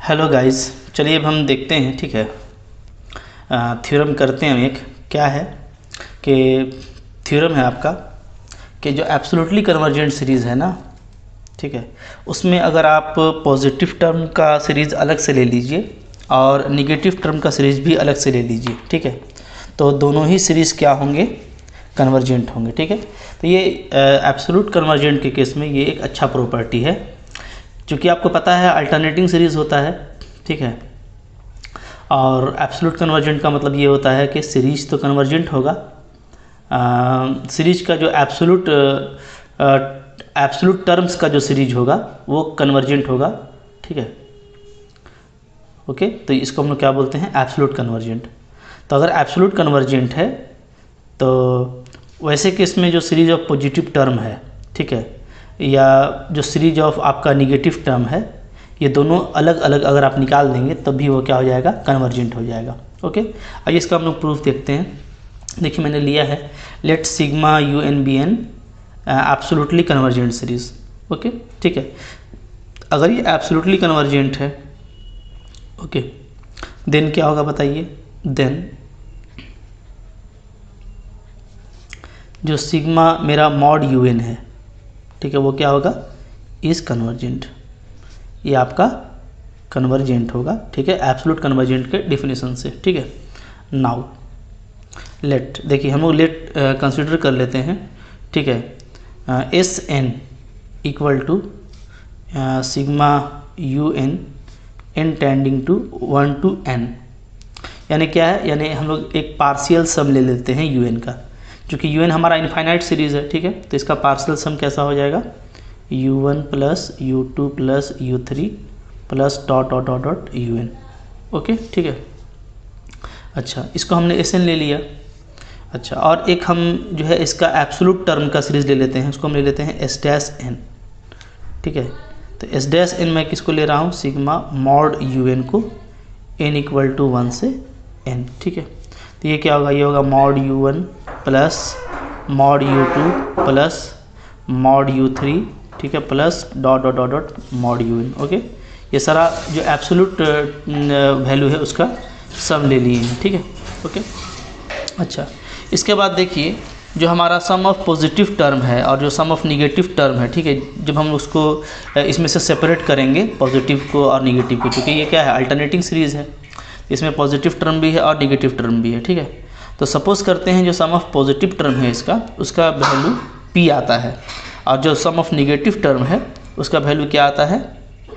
Hello guys, चलिए अब हम देखते हैं। ठीक है, थ्योरम करते हैं। एक क्या है कि थ्योरम है आपका कि जो एब्सोल्युटली कन्वर्जेंट सीरीज़ है ना, ठीक है, उसमें अगर आप पॉजिटिव टर्म का सीरीज़ अलग से ले लीजिए और निगेटिव टर्म का सीरीज़ भी अलग से ले लीजिए, ठीक है, तो दोनों ही सीरीज़ क्या होंगे, कन्वर्जेंट होंगे। ठीक है, तो ये एब्सोल्यूट कन्वर्जेंट के केस में ये एक अच्छा प्रॉपर्टी है, क्योंकि आपको पता है अल्टरनेटिंग सीरीज़ होता है। ठीक है, और एब्सोल्यूट कन्वर्जेंट का मतलब ये होता है कि सीरीज तो कन्वर्जेंट होगा, सीरीज का जो एब्सोल्यूट टर्म्स का जो सीरीज होगा वो कन्वर्जेंट होगा। ठीक है, ओके, तो इसको हम लोग क्या बोलते हैं, एब्सोल्यूट कन्वर्जेंट। तो अगर एब्सोल्यूट कन्वर्जेंट है तो वैसे केस में जो सीरीज ऑफ पॉजिटिव टर्म है, ठीक है, या जो सीरीज ऑफ आपका निगेटिव टर्म है, ये दोनों अलग अलग अगर आप निकाल देंगे तब भी वो क्या हो जाएगा, कन्वर्जेंट हो जाएगा। ओके, आइए इसका हम लोग प्रूफ देखते हैं। देखिए मैंने लिया है let sigma U N be an absolutely convergent series. Okay, ठीक है, अगर ये एब्सोल्युटली कन्वर्जेंट है, ओके, देन क्या होगा बताइए, देन जो सिग्मा मेरा मॉड यू एन है, ठीक है, वो क्या होगा, इज़ कन्वर्जेंट, ये आपका कन्वर्जेंट होगा। ठीक है, एब्सोल्यूट कन्वर्जेंट के डेफिनेशन से। ठीक है, नाउ लेट, देखिए हम लोग लेट कंसिडर कर लेते हैं। ठीक है, S N equal to sigma U N N tending to 1 to n, यानी क्या है, यानी हम लोग एक पार्शियल सम ले लेते हैं यू एन का, क्योंकि यू एन हमारा इनफाइनाइट सीरीज़ है। ठीक है, तो इसका पार्शियल सम कैसा हो जाएगा, u1 plus u2 plus u3 plus dot dot dot dot un। Okay, ठीक है, अच्छा, इसको हमने एस एन ले लिया। अच्छा, और एक हम जो है इसका एब्सोल्यूट टर्म का सीरीज़ ले लेते हैं, उसको हम ले लेते हैं एस डैश एन। ठीक है, तो एस डैश एन मैं किसको ले रहा हूँ, सिग्मा मॉड यू एन को n इक्वल टू 1 से n। ठीक है, तो ये क्या होगा, ये होगा mod u1 plus mod u2 plus mod u3, ठीक है, plus dot dot dot dot mod U N. Okay, ये सारा जो एब्सोल्यूट वैल्यू है उसका सम ले लिए हैं। ठीक है, ओके, अच्छा, इसके बाद देखिए जो हमारा सम ऑफ पॉजिटिव टर्म है और जो सम ऑफ निगेटिव टर्म है, ठीक है, जब हम उसको इसमें से सेपरेट करेंगे पॉजिटिव को और निगेटिव को, क्योंकि ये क्या है, अल्टरनेटिंग सीरीज़ है, इसमें पॉजिटिव टर्म भी है और निगेटिव टर्म भी है। ठीक है, तो सपोज़ करते हैं जो सम ऑफ पॉजिटिव टर्म है उसका वैल्यू p आता है, और जो सम ऑफ निगेटिव टर्म है उसका वैल्यू क्या आता है,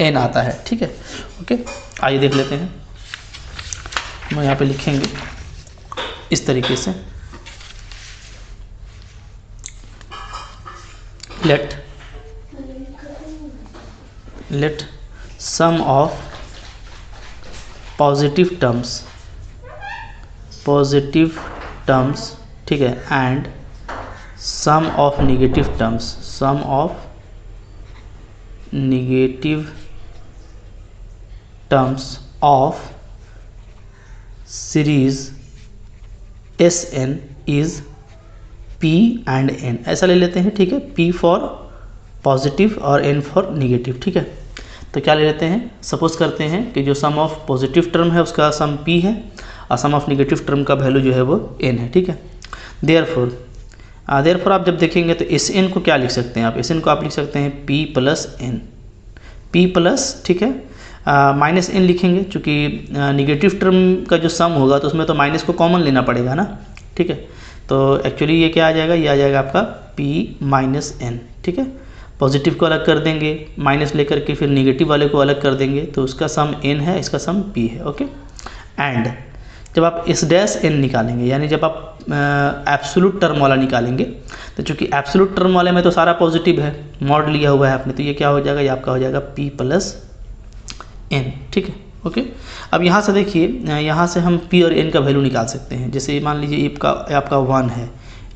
n आता है। ठीक है, ओके, आइए देख लेते हैं। हम यहाँ पे लिखेंगे इस तरीके से, let sum of positive terms, ठीक है, and sum of negative terms of series S N is p and n, ऐसा ले लेते हैं। ठीक है, p फॉर पॉजिटिव और n फॉर निगेटिव। ठीक है, तो क्या ले लेते हैं, सपोज करते हैं कि जो सम ऑफ पॉजिटिव टर्म है उसका सम p है और सम ऑफ निगेटिव टर्म का वैल्यू जो है वो n है। ठीक है, देयरफॉर आप जब देखेंगे तो इस n को क्या लिख सकते हैं, आप इस n को आप लिख सकते हैं p plus n, p plus, ठीक है, माइनस n लिखेंगे, चूँकि निगेटिव टर्म का जो सम होगा तो उसमें तो माइनस को कॉमन लेना पड़ेगा ना। ठीक है, तो एक्चुअली ये क्या आ जाएगा, ये आ जाएगा आपका p माइनस n। ठीक है, पॉजिटिव को अलग कर देंगे, माइनस लेकर के फिर निगेटिव वाले को अलग कर देंगे, तो उसका सम n है, इसका सम p है। ओके, एंड जब आप इस डैश n निकालेंगे, यानी जब आप एब्सोल्यूट टर्म वाला निकालेंगे, तो चूँकि एब्सोल्यूट टर्म वाले में तो सारा पॉजिटिव है, मॉड लिया हुआ है आपने, तो ये क्या हो जाएगा, ये आपका हो जाएगा p प्लस n। ठीक है, ओके, अब यहाँ से देखिए, यहाँ से हम p और n का वैल्यू निकाल सकते हैं। जैसे मान लीजिए आपका 1 है,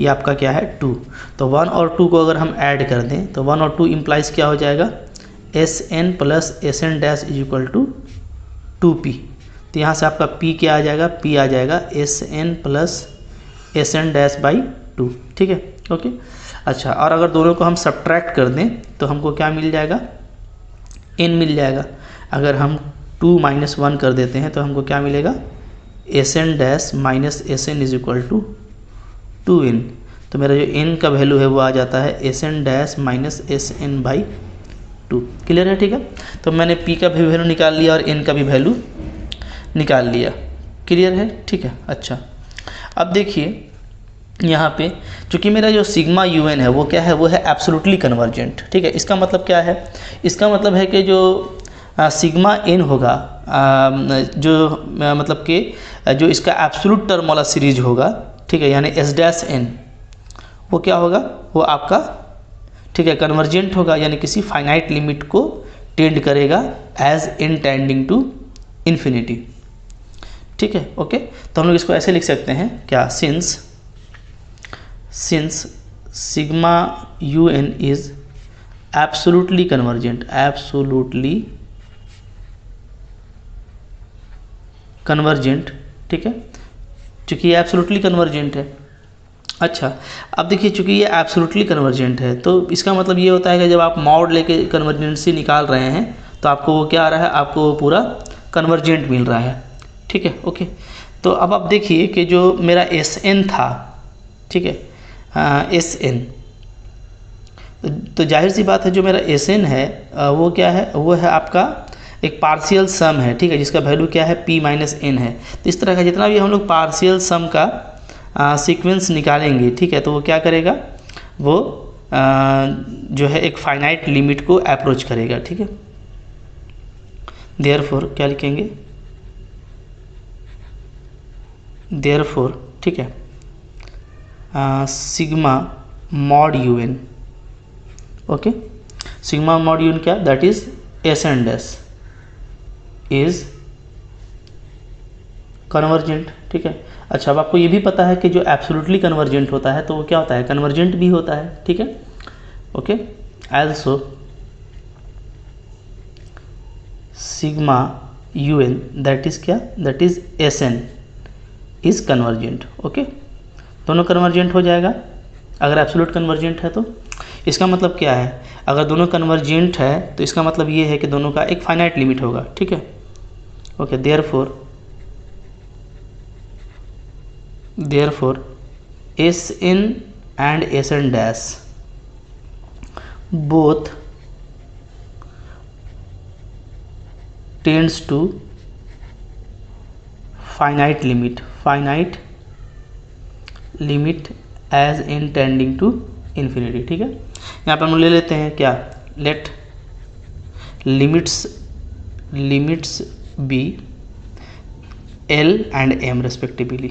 ये आपका क्या है 2, तो 1 और 2 को अगर हम ऐड कर दें तो 1 और 2 इम्प्लाइज क्या हो जाएगा, S N plus S N dash is equal to 2p। तो यहाँ से आपका p क्या आ जाएगा, p आ जाएगा S N plus S N dash by 2। ठीक है, ओके, अच्छा, और अगर दोनों को हम सब्ट्रैक्ट कर दें तो हमको क्या मिल जाएगा, n मिल जाएगा। अगर हम 2 माइनस 1 कर देते हैं तो हमको क्या मिलेगा, S N dash minus S N is equal to 2n। तो मेरा जो n का वैल्यू है वो आ जाता है S N dash minus S N by 2। Clear है, ठीक है। तो मैंने p का भी वैल्यू निकाल लिया और n का भी वैल्यू निकाल लिया। क्लियर है, ठीक है। अच्छा, अब देखिए यहाँ पे चूँकि मेरा जो सिग्मा UN है वो क्या है, वो है एब्सोल्युटली कन्वर्जेंट। ठीक है, इसका मतलब क्या है, इसका मतलब है कि जो सिग्मा n होगा, मतलब कि जो इसका एब्सोल्यूट टर्म वाला सीरीज होगा, ठीक है, यानी s डैश n, वो क्या होगा, वो आपका, ठीक है, कन्वर्जेंट होगा, यानी किसी फाइनाइट लिमिट को टेंड करेगा as n tending to infinity. ठीक है, ओके। तो हम लोग इसको ऐसे लिख सकते हैं क्या, since sigma UN is absolutely convergent, ठीक है, चूँकि ये एब्सोल्युटली कन्वर्जेंट है। अच्छा, अब देखिए चूँकि ये एब्सोल्युटली कन्वर्जेंट है तो इसका मतलब ये होता है कि जब आप मॉड लेके कन्वर्जेंसी निकाल रहे हैं तो आपको वो क्या आ रहा है, आपको वो पूरा कन्वर्जेंट मिल रहा है। ठीक है, ओके। तो अब आप देखिए कि जो मेरा SN था, ठीक है, SN, तो जाहिर सी बात है जो मेरा SN है वो क्या है, वो है आपका एक पार्शियल सम है, ठीक है, जिसका वैल्यू क्या है, p माइनस n है। तो इस तरह का जितना भी हम लोग पार्शियल सम का सीक्वेंस निकालेंगे, ठीक है, तो वो क्या करेगा, वो जो है एक फाइनाइट लिमिट को अप्रोच करेगा। ठीक है, देयरफॉर क्या लिखेंगे, देयरफॉर, ठीक है, sigma mod UN, okay, sigma mod UN क्या, that is SN dash is convergent. ठीक है। अच्छा, अब आपको ये भी पता है कि जो एब्सोल्युटली कन्वर्जेंट होता है तो वो क्या होता है, कन्वर्जेंट भी होता है। ठीक है, okay. Also sigma UN that is क्या, that is SN is convergent. Okay, दोनों कन्वर्जेंट हो जाएगा अगर एब्सोल्यूट कन्वर्जेंट है तो। इसका मतलब क्या है, अगर दोनों कन्वर्जेंट है तो इसका मतलब ये है कि दोनों का एक फाइनाइट लिमिट होगा। ठीक है, okay. Therefore SN and SN dash both tends to finite limit as n tending to infinity. ठीक है, यहाँ पर हम ले लेते हैं क्या, let limits be L and M respectively,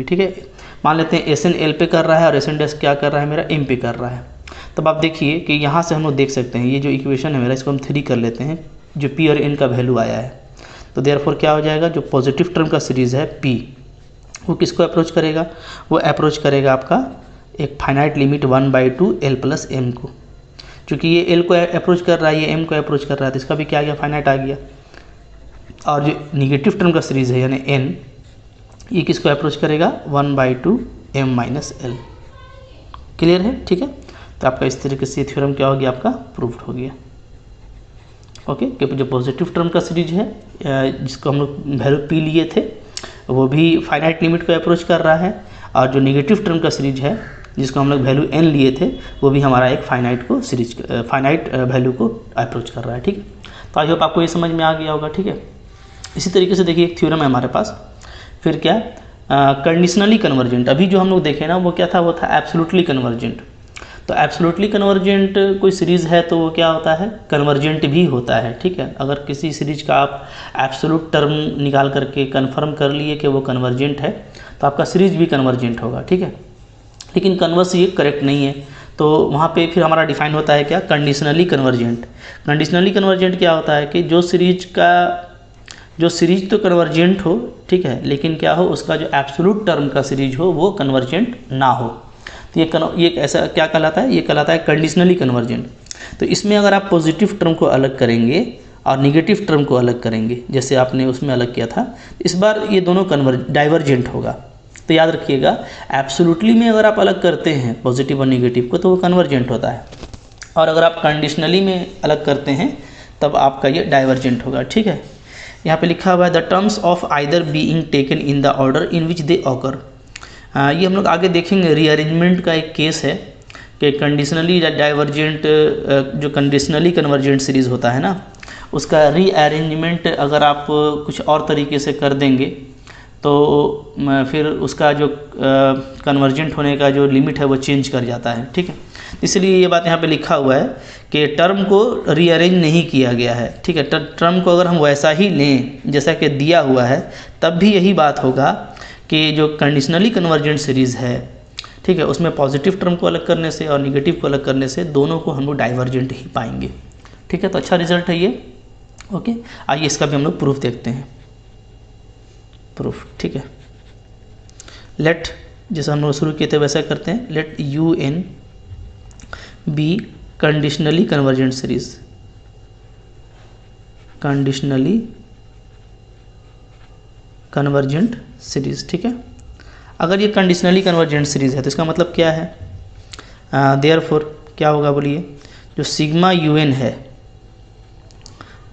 ठीक है। मान लेते हैं SN L पे कर रहा है और SN डैश क्या कर रहा है, मेरा M पे कर रहा है। तब आप देखिए कि यहाँ से हम लोग देख सकते हैं ये जो इक्वेशन है मेरा, इसको हम 3 कर लेते हैं, जो P और N का वैल्यू आया है। तो देयरफॉर क्या हो जाएगा, जो पॉजिटिव टर्म का सीरीज़ है P, वो किसको अप्रोच करेगा, वो अप्रोच करेगा आपका एक finite limit 1/2 L plus M को। चूँकि ये L को अप्रोच कर रहा है, ये M को अप्रोच कर रहा है, तो इसका भी क्या आ गया, फाइनाइट आ गया। और जो निगेटिव टर्म का सीरीज़ है यानी N, ये किसको अप्रोच करेगा, 1/2 M माइनस L। क्लियर है, ठीक है। तो आपका इस तरीके से थ्योरम क्या हो गया, आपका प्रूव्ड हो गया। ओके, क्योंकि जो पॉजिटिव टर्म का सीरीज है जिसको हम लोग वैल्यू P लिए थे, वो भी फाइनाइट लिमिट को अप्रोच कर रहा है, और जो नेगेटिव टर्म का सीरीज है जिसको हम लोग वैल्यू n लिए थे, वो भी हमारा एक फाइनाइट वैल्यू को अप्रोच कर रहा है। ठीक है, तो आई होप आपको ये समझ में आ गया होगा। ठीक है, इसी तरीके से देखिए एक थ्योरम है हमारे पास, फिर क्या, कंडीशनली कन्वर्जेंट। अभी जो हम लोग देखे ना वो क्या था, वो था एब्सोल्युटली कन्वर्जेंट। तो एब्सोल्युटली कन्वर्जेंट कोई सीरीज़ है तो वो क्या होता है, कन्वर्जेंट भी होता है। ठीक है, अगर किसी सीरीज का आप एब्सोल्यूट टर्म निकाल करके कन्फर्म कर लिए कि वो कन्वर्जेंट है तो आपका सीरीज भी कन्वर्जेंट होगा। ठीक है, लेकिन कन्वर्स ये करेक्ट नहीं है, तो वहाँ पे फिर हमारा डिफाइन होता है क्या, कंडीशनली कन्वर्जेंट। कंडीशनली कन्वर्जेंट क्या होता है कि जो सीरीज तो कन्वर्जेंट हो, ठीक है, लेकिन क्या हो, उसका जो एब्सोल्यूट टर्म का सीरीज हो वो कन्वर्जेंट ना हो। तो ये ऐसा क्या कहलाता है, ये कहलाता है कंडीशनली कन्वर्जेंट। तो इसमें अगर आप पॉजिटिव टर्म को अलग करेंगे और निगेटिव टर्म को अलग करेंगे, जैसे आपने उसमें अलग किया था, इस बार ये दोनों डाइवर्जेंट होगा। तो याद रखिएगा, एब्सोल्युटली में अगर आप अलग करते हैं पॉजिटिव और निगेटिव को तो वो कन्वर्जेंट होता है, और अगर आप कंडीशनली में अलग करते हैं तब आपका ये डाइवर्जेंट होगा। ठीक है, यहाँ पे लिखा हुआ है the terms of either being taken in the order in which they occur. ये हम लोग आगे देखेंगे, रीअरेंजमेंट का एक केस है कि कंडीशनली डाइवर्जेंट जो कंडीशनली कन्वर्जेंट सीरीज़ होता है ना, उसका रीअरेंजमेंट अगर आप कुछ और तरीके से कर देंगे तो फिर उसका जो कन्वर्जेंट होने का जो लिमिट है वो चेंज कर जाता है। ठीक है, इसलिए ये बात यहाँ पे लिखा हुआ है कि टर्म को रीअरेंज नहीं किया गया है। ठीक है, टर्म को अगर हम वैसा ही लें जैसा कि दिया हुआ है तब भी यही बात होगा कि जो कंडीशनली कन्वर्जेंट सीरीज़ है, ठीक है, उसमें पॉजिटिव टर्म को अलग करने से और निगेटिव को अलग करने से दोनों को हम लोग डाइवर्जेंट ही पाएंगे। ठीक है, तो अच्छा रिजल्ट है ये। ओके, आइए इसका भी हम लोग प्रूफ देखते हैं। प्रूफ, ठीक है, लेट, जैसे हम लोग शुरू किए थे वैसा करते हैं, let U N be conditionally convergent series, conditionally convergent series. ठीक है, अगर ये कंडीशनली कन्वर्जेंट सीरीज है तो इसका मतलब क्या है, देयरफॉर क्या होगा बोलिए, जो सिग्मा यू एन है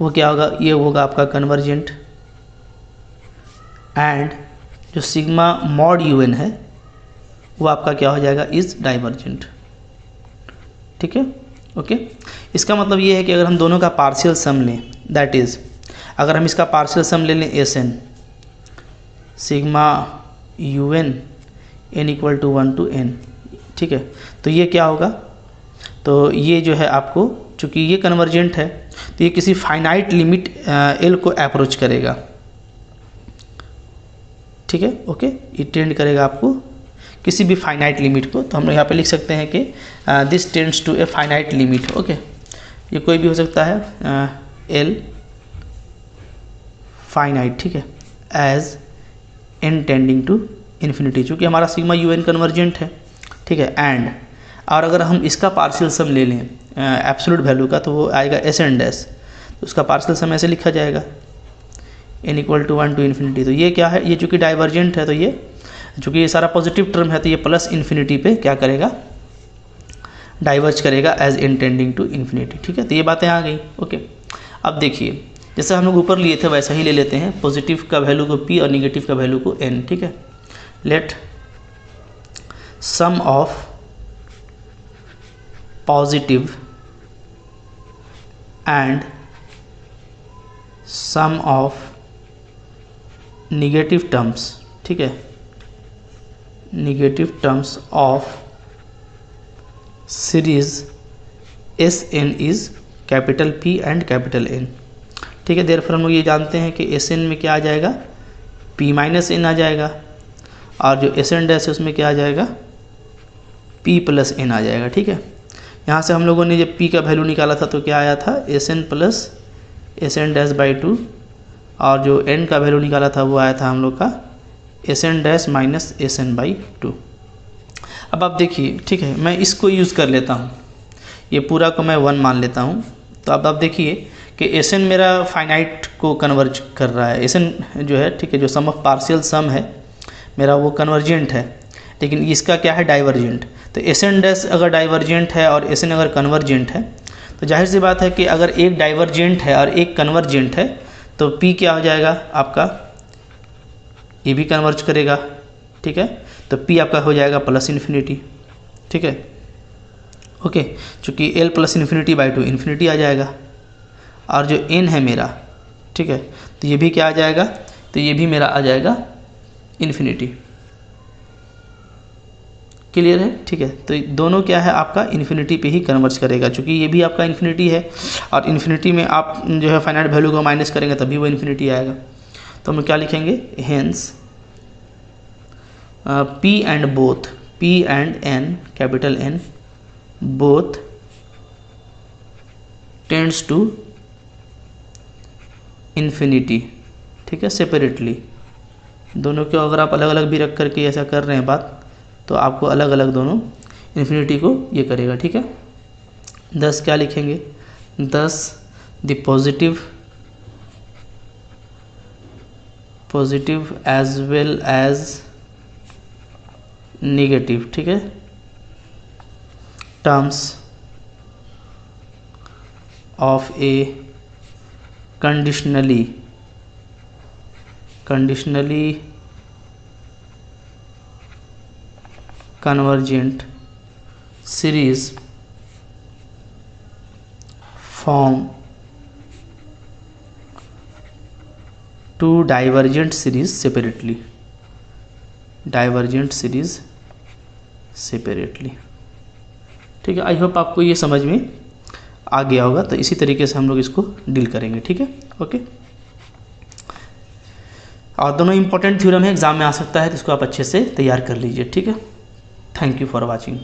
वो क्या होगा, ये होगा आपका कन्वर्जेंट, एंड जो सिग्मा मॉड यू एन है वो आपका क्या हो जाएगा, इज डाइवर्जेंट। ठीक है, ओके, इसका मतलब ये है कि अगर हम दोनों का पार्शियल सम लें, दैट इज़ अगर हम इसका पार्शियल सम ले लें S N, sigma U N N equal to 1 to n, ठीक है, तो ये क्या होगा, तो ये जो है आपको, चूँकि ये कन्वर्जेंट है तो ये किसी फाइनाइट लिमिट एल को अप्रोच करेगा। ठीक है, ओके, ये टेंड करेगा आपको किसी भी फाइनाइट लिमिट को, तो हम लोग यहाँ पे लिख सकते हैं कि this tends to a finite limit. Okay, ये कोई भी हो सकता है, एल फाइनाइट, ठीक है, as N tending to infinity, चूँकि हमारा सिग्मा यू एन कन्वर्जेंट है। ठीक है, एंड और अगर हम इसका पार्शियल सम ले लें एब्सोल्यूट वैल्यू का, तो वो आएगा एस एन डैश, तो उसका पार्शियल सम ऐसे लिखा जाएगा n equal to 1 to infinity. तो ये क्या है, ये चूँकि डाइवर्जेंट है तो ये, चूँकि ये सारा पॉजिटिव टर्म है तो ये प्लस इन्फिनिटी पे क्या करेगा, डाइवर्ज करेगा as N tending to infinity. ठीक है, तो ये बातें आ गई। ओके, अब देखिए जैसे हम लोग ऊपर लिए थे वैसा ही ले लेते हैं, पॉजिटिव का वैल्यू को p और निगेटिव का वैल्यू को n। ठीक है, let sum of positive and sum of negative terms, ठीक है, negative terms of series S N is capital P and capital N। ठीक है, देयरफॉर हम लोग ये जानते हैं कि एस एन में क्या आ जाएगा, P माइनस एन आ जाएगा, और जो एस एन डैश है उसमें क्या आ जाएगा, P प्लस एन आ जाएगा। ठीक है, यहाँ से हम लोगों ने जब P का वैल्यू निकाला था तो क्या आया था, S N plus S N dash by 2, और जो n का वैल्यू निकाला था वो आया था हम लोग का S N dash minus S N by 2। अब आप देखिए, ठीक है, मैं इसको यूज़ कर लेता हूँ, ये पूरा को मैं 1 मान लेता हूँ। तो अब आप देखिए कि एस एन मेरा फाइनाइट को कन्वर्ज कर रहा है, एस एन जो है, ठीक है, जो सम ऑफ पार्शियल सम है मेरा वो कन्वर्जेंट है, लेकिन इसका क्या है, डाइवर्जेंट। तो एस एन डैश अगर डाइवर्जेंट है और एस एन अगर कन्वर्जेंट है तो जाहिर सी बात है कि अगर एक डाइवर्जेंट है और एक कन्वर्जेंट है तो P क्या हो जाएगा आपका, ये भी कन्वर्ज करेगा। ठीक है, तो P आपका हो जाएगा प्लस इन्फिनिटी। ठीक है, ओके, चूँकि L plus infinity by 2 infinity आ जाएगा, और जो N है मेरा, ठीक है, तो ये भी क्या आ जाएगा, तो ये भी मेरा आ जाएगा इन्फिनिटी। क्लियर है, ठीक है, तो दोनों क्या है आपका इन्फिनिटी पे ही कन्वर्ज करेगा, चूँकि ये भी आपका इन्फिनिटी है और इन्फिनिटी में आप जो है फाइनाइट वैल्यू को माइनस करेंगे तभी वो इन्फिनिटी आएगा। तो हम क्या लिखेंगे, hence P and both, P and N, capital N, both tends to infinity. ठीक है, सेपरेटली, दोनों को अगर आप अलग अलग भी रख करके ऐसा कर रहे हैं बात, तो आपको अलग अलग दोनों इन्फिनिटी को ये करेगा। ठीक है, दस क्या लिखेंगे, thus the positive as well as negative, ठीक है, terms of a conditionally convergent series form two divergent series separately, ठीक है। आई होप आपको ये समझ में आ गया होगा। तो इसी तरीके से हम लोग इसको डील करेंगे, ठीक है। ओके, और दोनों इंपॉर्टेंट थ्योरम है, एग्जाम में आ सकता है, तो इसको आप अच्छे से तैयार कर लीजिए, ठीक है। Thank you for watching.